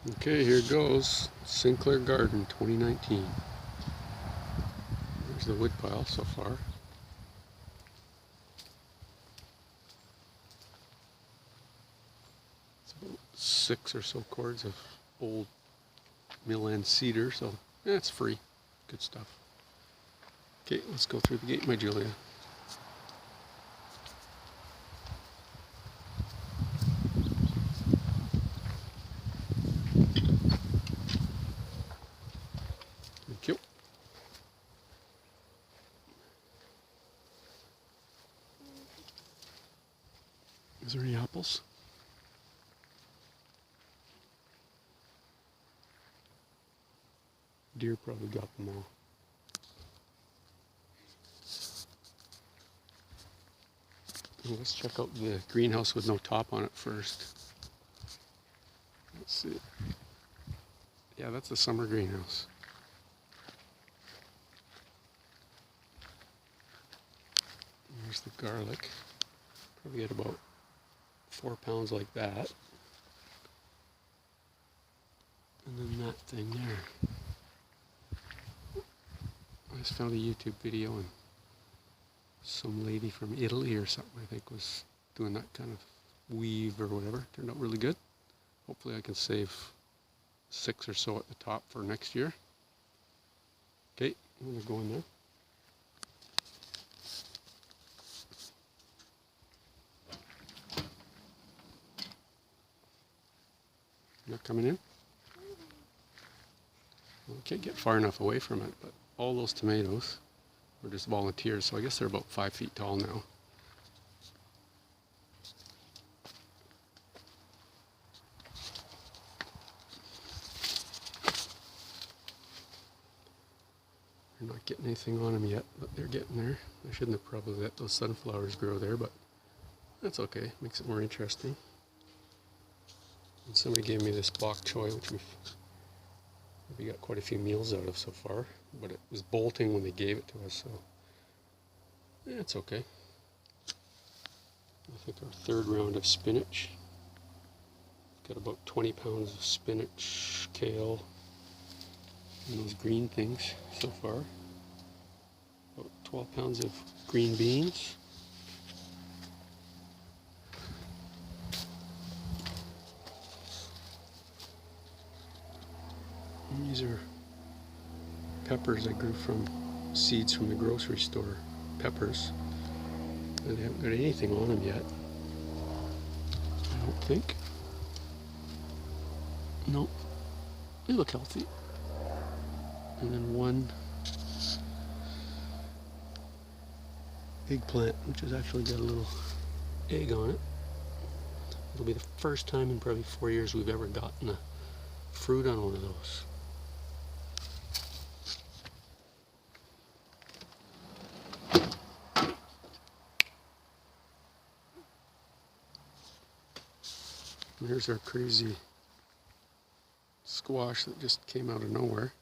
Okay, here goes. Sinclair Garden 2019. There's the wood pile so far. It's about 6 or so cords of old mill end cedar, so yeah, it's free. Good stuff. Okay, let's go through the gate, my Julia. Thank you. Is there any apples? Deer probably got them all. Well, let's check out the greenhouse with no top on it first. Let's see. Yeah, that's a summer greenhouse. There's the garlic. Probably get about 4 pounds like that. And then that thing there. I just found a YouTube video and some lady from Italy or something, I think, was doing that kind of weave or whatever. Turned out really good. Hopefully I can save 6 or so at the top for next year. Okay, I'm going to go in there. Not coming in? Well, I can't get far enough away from it, but all those tomatoes were just volunteers, so I guess they're about 5 feet tall now. They're not getting anything on them yet, but they're getting there. I shouldn't have probably let those sunflowers grow there, but that's okay. Makes it more interesting. And somebody gave me this bok choy, which we got quite a few meals out of so far, but it was bolting when they gave it to us, so yeah, it's okay. I think our third round of spinach. Got about 20 pounds of spinach, kale, and those green things so far. About 12 pounds of green beans. And these are peppers I grew from seeds from the grocery store. Peppers. And they haven't got anything on them yet, I don't think. Nope. They look healthy. And then one eggplant, which has actually got a little egg on it. It'll be the first time in probably 4 years we've ever gotten a fruit on one of those. And here's our crazy squash that just came out of nowhere.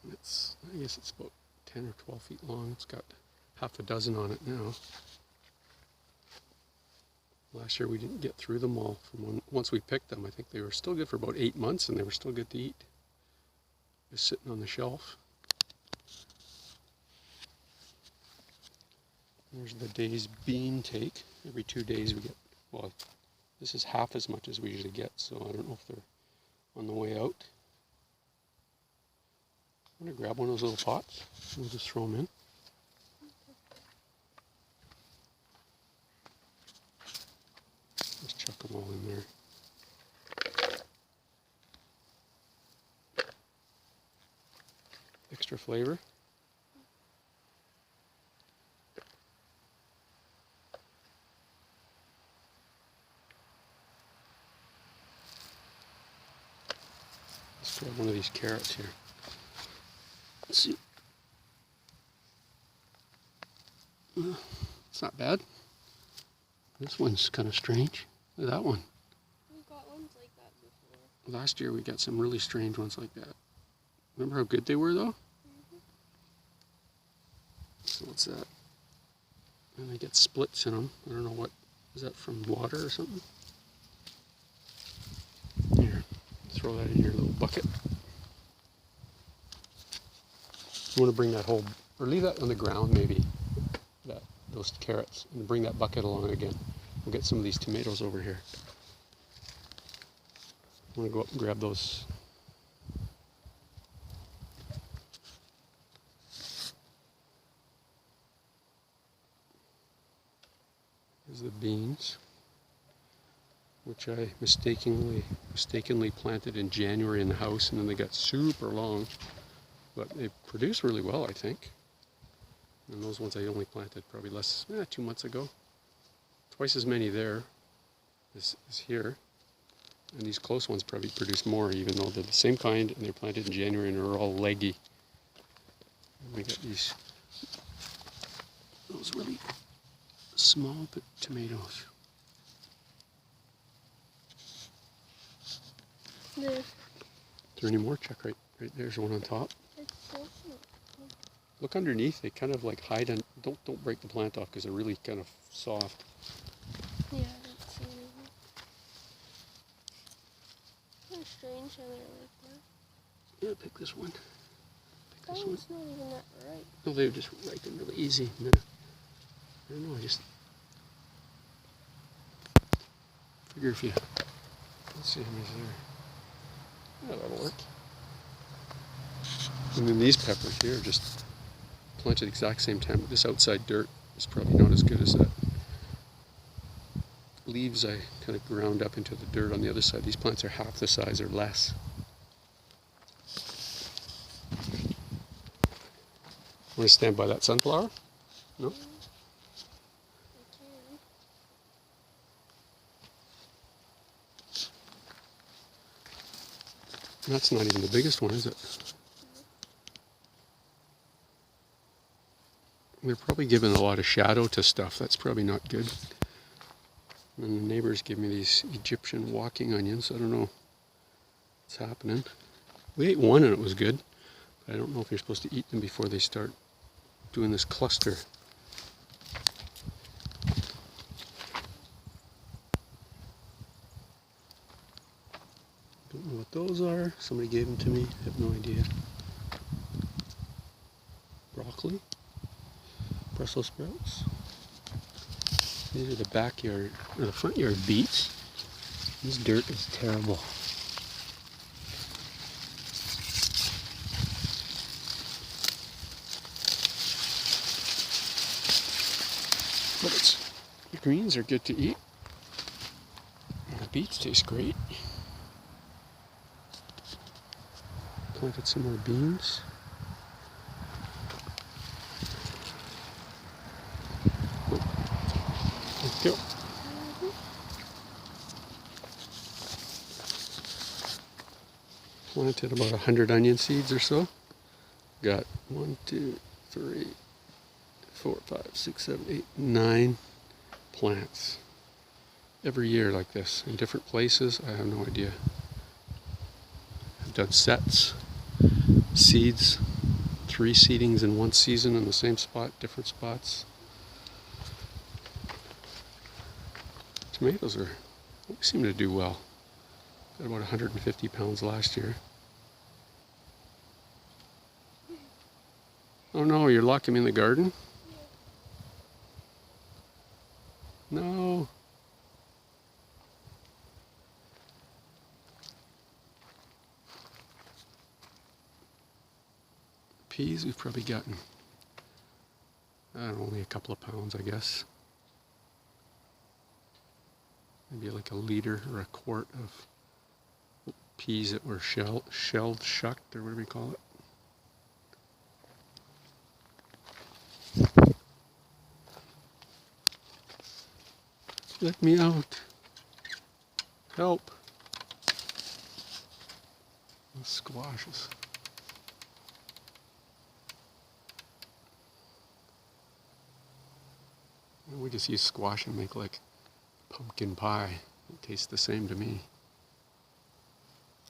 I guess it's about 10 or 12 feet long. It's got half a dozen on it now. Last year we didn't get through them all. Once we picked them, I think they were still good for about 8 months, and they were still good to eat. Just sitting on the shelf. There's the day's bean take. Every 2 days we get, well, this is half as much as we usually get, so I don't know if they're on the way out. I'm going to grab one of those little pots. We'll just throw them in. Just chuck them all in there. Extra flavor. Let's grab one of these carrots here. Let's see. It's not bad. This one's kind of strange. Look at that one. We've got ones like that before. Last year we got some really strange ones like that. Remember how good they were though? So what's that? And they get splits in them. I don't know what, is that from water or something? throw that in your little bucket. You want to bring that whole, or leave that on the ground maybe, those carrots, and bring that bucket along again. We'll get some of these tomatoes over here. I'm going to go up and grab those. Here's the beans, which I mistakenly planted in January in the house, and then they got super long, but they produce really well, I think. And those ones I only planted probably 2 months ago. Twice as many there as here. And these close ones probably produce more, even though they're the same kind and they're planted in January and are all leggy. And we got those really small tomatoes. There. Is there any more? Check right there's one on top. It's so small. Look underneath. They kind of like hide and don't break the plant off because they're really kind of soft. Yeah, I don't see anything. Kind of strange how they're like that. Yeah, pick this one. That one's not even that ripe. No, they just ripen really easy. I don't know, I just figure if you, let's see how many's there. Yeah, that'll work. And then these peppers here are just planted at the exact same time. This outside dirt is probably not as good as that. Leaves I kind of ground up into the dirt on the other side. These plants are half the size or less. Want to stand by that sunflower? No? That's not even the biggest one, is it? They're probably giving a lot of shadow to stuff. That's probably not good. And the neighbors give me these Egyptian walking onions. I don't know what's happening. We ate one and it was good. But I don't know if you're supposed to eat them before they start doing this cluster. Don't know what those are. Somebody gave them to me. I have no idea. Broccoli. Brussels sprouts. These are the backyard, or the front yard beets. This dirt is terrible. But the greens are good to eat. And the beets taste great. Planted some more beans. Go. Planted about 100 onion seeds or so. Got 1, 2, 3, 4, 5, 6, 7, 8, 9 plants. Every year like this in different places. I have no idea. I've done sets, seeds, 3 seedings in one season in the same spot, different spots. Tomatoes seem to do well. Got about 150 pounds last year. Oh no, you're locking me in the garden? No. Peas we've probably gotten, only a couple of pounds, I guess. Maybe like a liter or a quart of peas that were shelled, shucked, or whatever you call it. Let me out. Help. Those squashes. We just use squash and make like pumpkin pie. It tastes the same to me.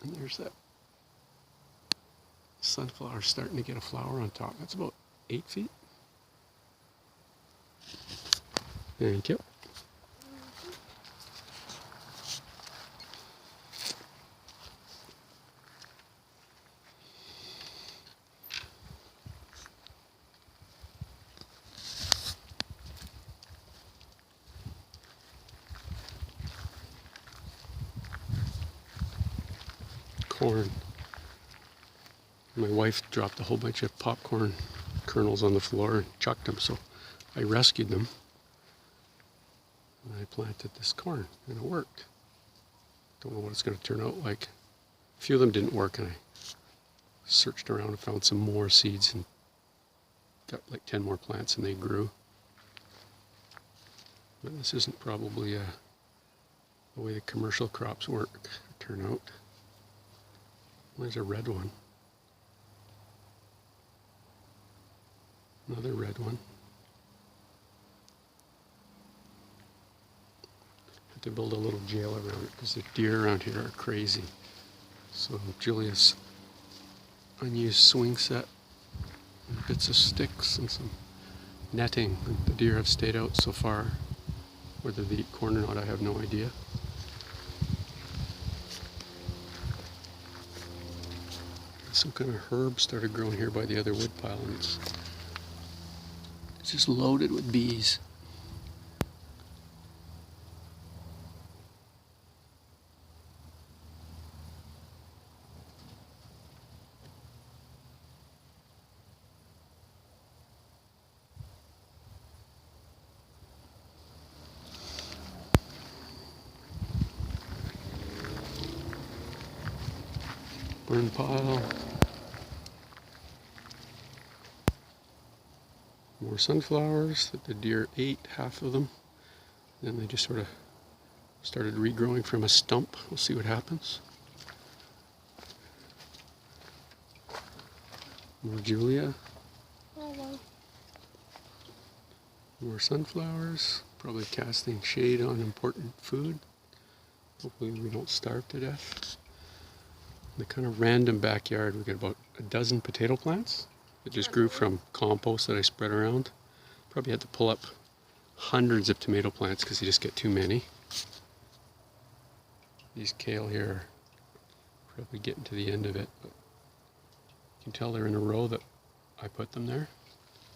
And there's that sunflower starting to get a flower on top. That's about 8 feet. Thank you. corn. My wife dropped a whole bunch of popcorn kernels on the floor and chucked them, so I rescued them. And I planted this corn, and it worked. Don't know what it's going to turn out like. A few of them didn't work, and I searched around and found some more seeds and got like 10 more plants, and they grew. But this isn't probably the way the commercial crops work or turn out. There's a red one. Another red one. Had to build a little jail around it because the deer around here are crazy. So Julia's unused swing set, and bits of sticks and some netting. The deer have stayed out so far. Whether they eat corn or not, I have no idea. Some kind of herb started growing here by the other wood pile, and it's just loaded with bees. Burn pile. More sunflowers that the deer ate, half of them. Then they just sort of started regrowing from a stump. We'll see what happens. More Julia. Hello. More sunflowers. Probably casting shade on important food. Hopefully we don't starve to death. In the kind of random backyard, we got about a dozen potato plants that just grew from compost that I spread around. Probably had to pull up hundreds of tomato plants because you just get too many. These kale here are probably getting to the end of it, but you can tell they're in a row that I put them there.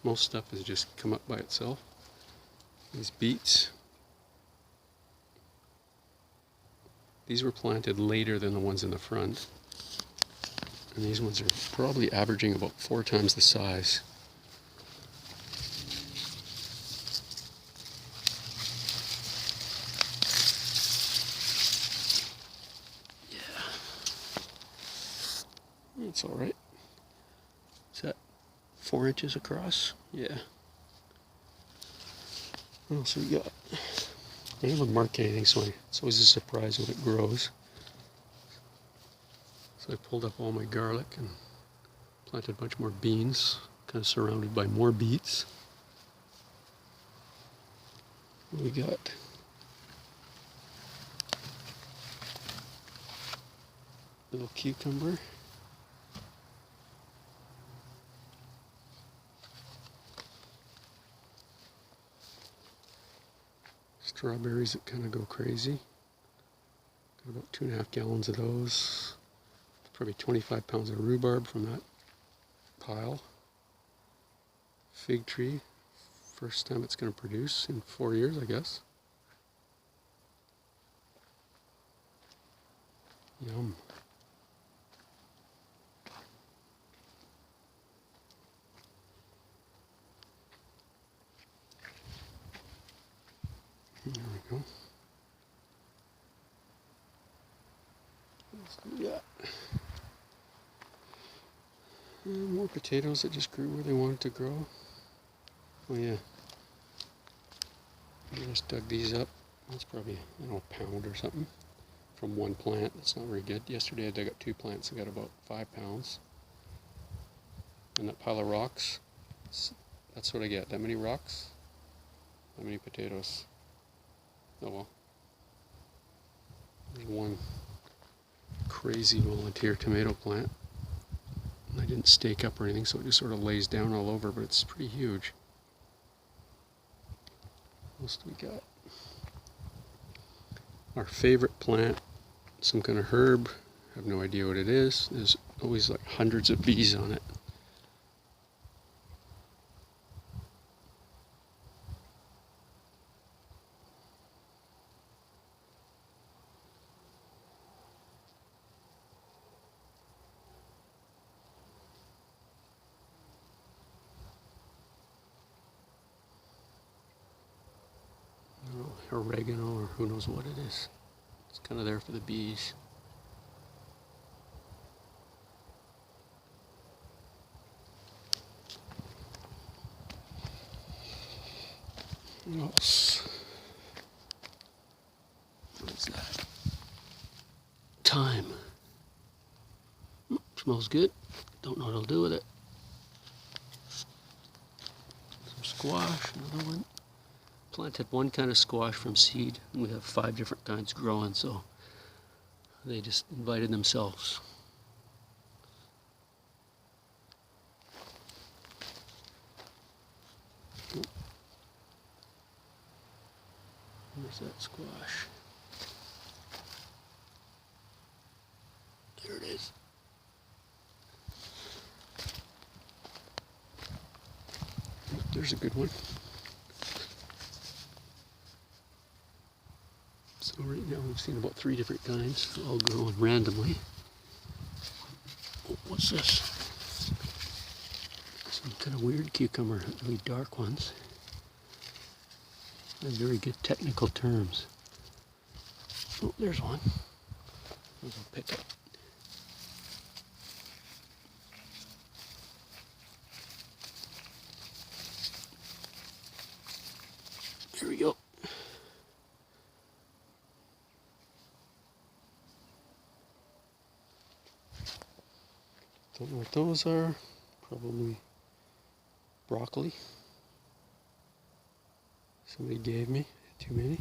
Most stuff has just come up by itself. These beets, these were planted later than the ones in the front. And these ones are probably averaging about 4 times the size. Yeah. That's all right. Is that 4 inches across? Yeah. What else we got? I haven't marked anything, so it's always a surprise when it grows. So I pulled up all my garlic and planted a bunch more beans, kind of surrounded by more beets. What we got? Little cucumber. Strawberries that kind of go crazy. Got about 2.5 gallons of those. Probably 25 pounds of rhubarb from that pile. Fig tree. First time it's going to produce in 4 years, I guess. Yum. There we go. What else do we got? And more potatoes that just grew where they wanted to grow. Oh yeah. I just dug these up. That's probably, I don't know, a pound or something from one plant. That's not very good. Yesterday I dug up 2 plants and got about 5 pounds. And that pile of rocks, that's what I get. That many rocks, that many potatoes. Oh well. There's one crazy volunteer tomato plant. I didn't stake up or anything, so it just sort of lays down all over, but it's pretty huge. What else do we got? Our favorite plant, some kind of herb. I have no idea what it is. There's always like hundreds of bees on it. oregano or who knows what it is. It's kind of there for the bees. What else? What is that? Thyme. Smells good. Don't know what I'll do with it. Some squash, another one. Planted one kind of squash from seed, and we have 5 different kinds growing, so they just invited themselves. Where's that squash? There it is. There's a good one. So right now we've seen about 3 different kinds, all growing randomly. Oh, what's this? Some kind of weird cucumber, really dark ones. They're very good technical terms. Oh, there's one. I'll pick it. There we go. Don't know what those are. Probably broccoli. Somebody gave me too many.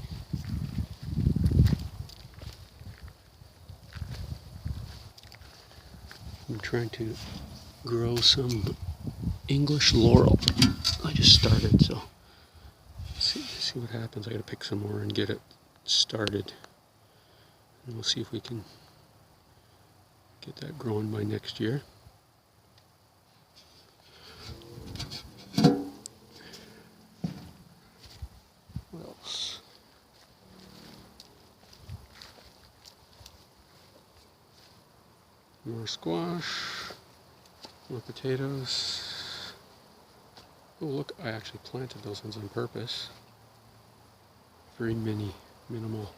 I'm trying to grow some English laurel. I just started, so see what happens. I gotta pick some more and get it started. And we'll see if we can get that growing by next year. What else? More squash, more potatoes. Oh look, I actually planted those ones on purpose. Very minimal.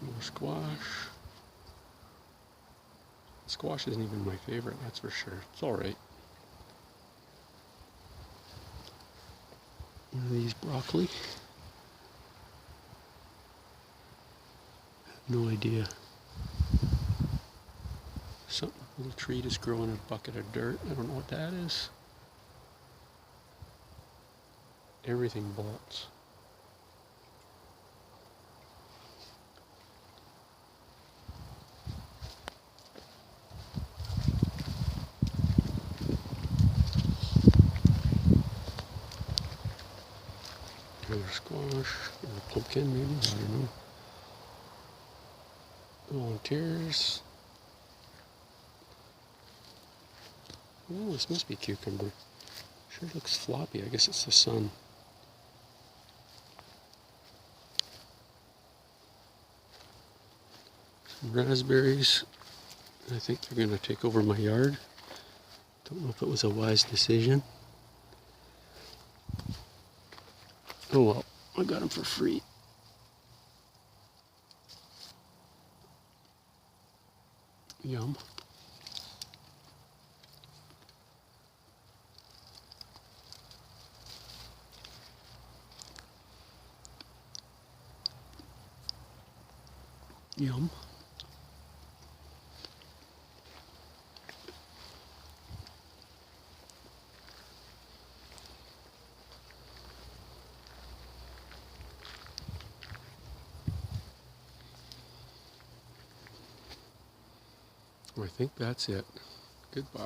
More squash. Squash isn't even my favorite, that's for sure. It's alright. One of these broccoli. No idea. Some little tree just growing in a bucket of dirt. I don't know what that is. Everything bolts. Another squash, or pumpkin maybe, I don't know. Volunteers. Oh, this must be cucumber. Sure looks floppy. I guess it's the sun. Some raspberries. I think they're going to take over my yard. Don't know if it was a wise decision. Oh well, I got them for free. Yum. Yum. I think that's it. Goodbye.